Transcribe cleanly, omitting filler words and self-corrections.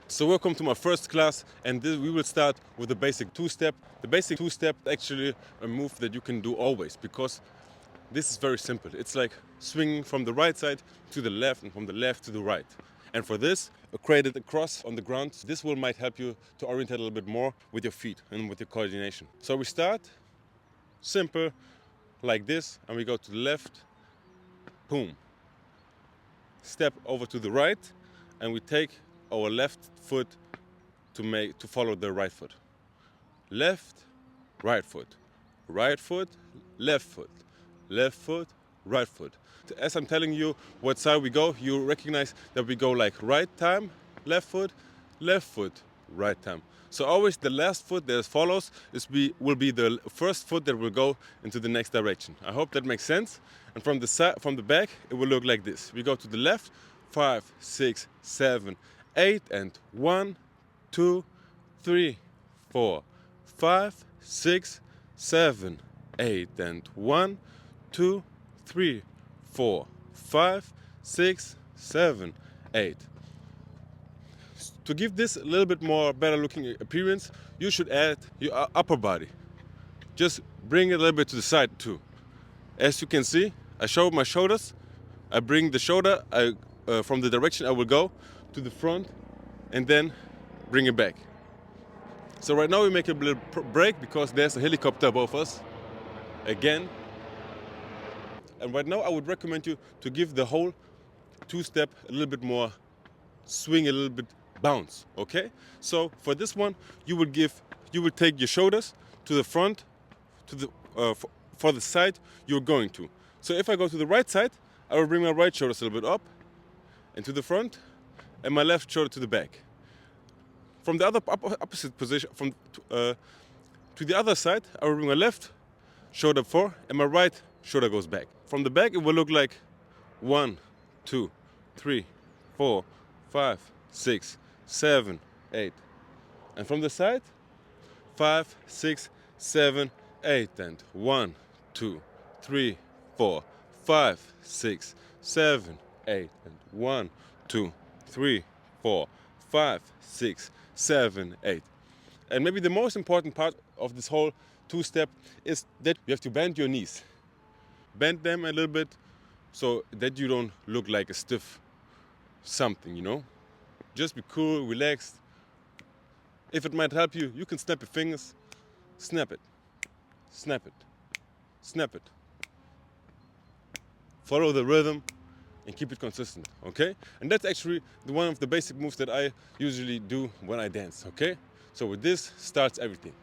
So welcome to my first class, and we will start with the basic two-step. The basic two-step is actually a move that you can do always, because this is very simple. It's like swinging from the right side to the left and from the left to the right. And for this, created a cross on the ground. This might help you to orientate a little bit more with your feet and with your coordination. So we start simple like this, and we go to the left, boom. Step over to the right, and we take our left foot to follow the right foot. Left, right foot, right foot, left foot, left foot, right foot. As I'm telling you what side we go, you recognize that we go like right time, left foot, right time. So always the last foot that follows will be the first foot that will go into the next direction. I hope that makes sense. And from the back, it will look like this. We go to the left, 5, 6, 7, 8, and 1, 2, 3, 4, 5, 6, 7, 8, and 1, 2, 3, 4, 5, 6, 7, 8. To give this a little bit more better looking appearance, you should add your upper body. Just bring it a little bit to the side too. As you can see, I show my shoulders. I bring the shoulder from the direction I will go to the front, and then bring it back. So right now we make a little break because there's a helicopter above us again. And right now I would recommend you to give the whole two-step a little bit more swing, a little bit bounce, okay? So for this one, you will take your shoulders to the front, for the side you're going to. So if I go to the right side, I will bring my right shoulders a little bit up and to the front, and my left shoulder to the back. From the other opposite position, to the other side, I will bring my left shoulder forward and my right shoulder goes back. From the back, it will look like 1, 2, 3, 4, 5, 6, 7, 8. And from the side, 5, 6, 7, 8, and 1, 2, 3, 4, 5, 6, 7, 8, and 1, 2, 3, 4, 5, 6, 7, 8. And maybe the most important part of this whole two-step is that you have to bend your knees. Bend them a little bit so that you don't look like a stiff something, you know? Just be cool, relaxed. If it might help you, you can snap your fingers. Snap it. Snap it. Snap it. Follow the rhythm and keep it consistent, okay? And that's actually one of the basic moves that I usually do when I dance, okay? So with this starts everything.